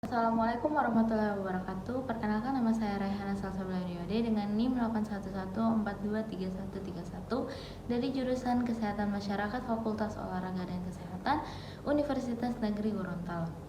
Assalamualaikum warahmatullahi wabarakatuh. Perkenalkan, nama saya Raihana Salsabila-Niyode dengan NIM 81114313131 dari jurusan Kesehatan Masyarakat Fakultas Olahraga dan Kesehatan Universitas Negeri Gorontalo.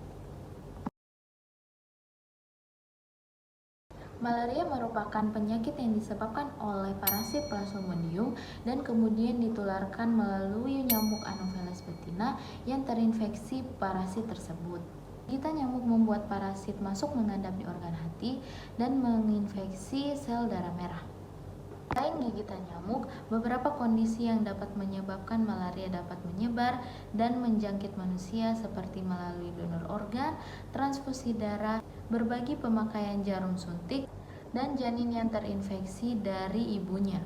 Malaria merupakan penyakit yang disebabkan oleh parasit Plasmodium dan kemudian ditularkan melalui nyamuk Anopheles betina yang terinfeksi parasit tersebut. Gigitan nyamuk membuat parasit masuk mengendap di organ hati dan menginfeksi sel darah merah. Selain gigitan nyamuk, beberapa kondisi yang dapat menyebabkan malaria dapat menyebar dan menjangkit manusia seperti melalui donor organ, transfusi darah, berbagi pemakaian jarum suntik, dan janin yang terinfeksi dari ibunya.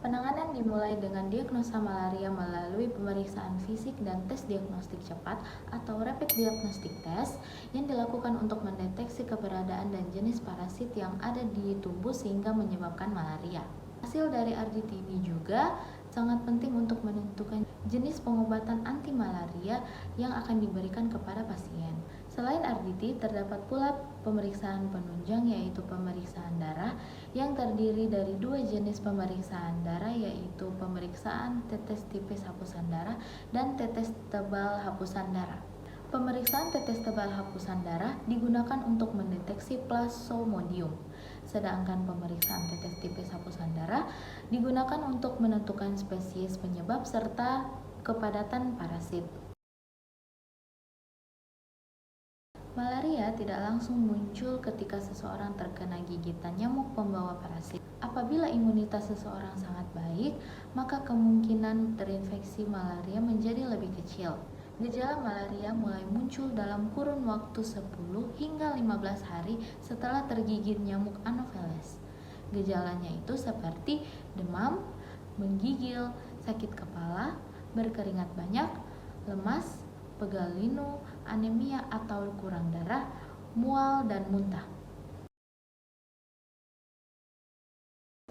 Penanganan dimulai dengan diagnosa malaria melalui pemeriksaan fisik dan tes diagnostik cepat atau rapid diagnostic test yang dilakukan untuk mendeteksi keberadaan dan jenis parasit yang ada di tubuh sehingga menyebabkan malaria. Hasil dari RDTB juga sangat penting untuk menentukan jenis pengobatan anti malaria yang akan diberikan kepada pasien. Selain RDT, terdapat pula pemeriksaan penunjang yaitu pemeriksaan darah yang terdiri dari dua jenis pemeriksaan darah yaitu pemeriksaan tetes tipis hapusan darah dan tetes tebal hapusan darah. Pemeriksaan tetes tebal hapusan darah digunakan untuk mendeteksi Plasmodium, sedangkan pemeriksaan tetes tipis hapusan darah digunakan untuk menentukan spesies penyebab serta kepadatan parasit. Malaria tidak langsung muncul ketika seseorang terkena gigitan nyamuk pembawa parasit. Apabila imunitas seseorang sangat baik, maka kemungkinan terinfeksi malaria menjadi lebih kecil. Gejala malaria mulai muncul dalam kurun waktu 10 hingga 15 hari setelah tergigit nyamuk Anopheles. Gejalanya itu seperti demam, menggigil, sakit kepala, berkeringat banyak, lemas, pegal linu, anemia atau kurang darah, mual, dan muntah.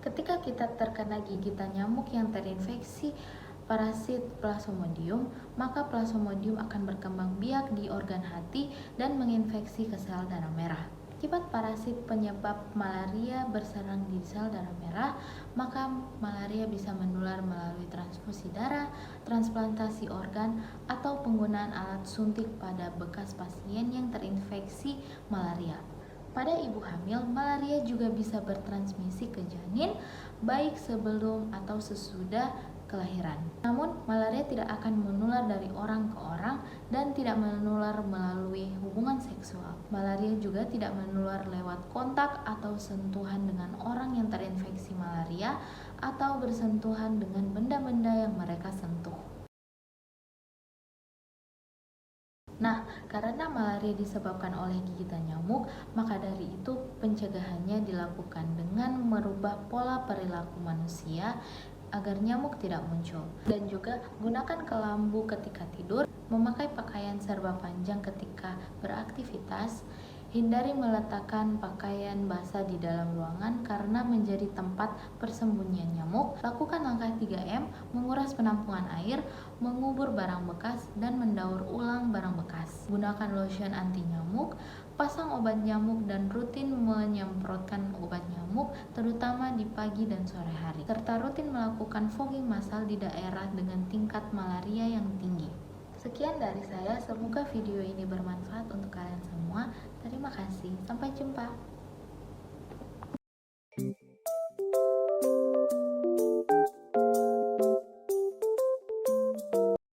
Ketika kita terkena gigitan nyamuk yang terinfeksi parasit Plasmodium, maka Plasmodium akan berkembang biak di organ hati dan menginfeksi ke sel darah merah. Akibat parasit penyebab malaria berserang di sel darah merah, maka malaria bisa menular melalui transfusi darah, transplantasi organ, atau penggunaan alat suntik pada bekas pasien yang terinfeksi malaria. Pada ibu hamil, malaria juga bisa bertransmisi ke janin, baik sebelum atau sesudah kelahiran. Namun, malaria tidak akan menular dari orang ke orang dan tidak menular melalui hubungan seksual. Malaria juga tidak menular lewat kontak atau sentuhan dengan orang yang terinfeksi malaria atau bersentuhan dengan benda-benda yang mereka sentuh. Nah, karena malaria disebabkan oleh gigitan nyamuk, maka dari itu pencegahannya dilakukan dengan merubah pola perilaku manusia agar nyamuk tidak muncul. Dan juga gunakan kelambu ketika tidur, memakai pakaian serba panjang ketika beraktivitas, hindari meletakkan pakaian basah di dalam ruangan karena menjadi tempat persembunyian nyamuk. Lakukan langkah 3M, menguras penampungan air, mengubur barang bekas, dan mendaur ulang barang bekas. Gunakan lotion anti nyamuk, pasang obat nyamuk, dan rutin menyemprotkan obat nyamuk terutama di pagi dan sore hari, serta rutin melakukan fogging massal di daerah dengan tingkat malaria yang tinggi. Sekian dari saya, semoga video ini bermanfaat untuk kalian semua. Terima kasih, sampai jumpa.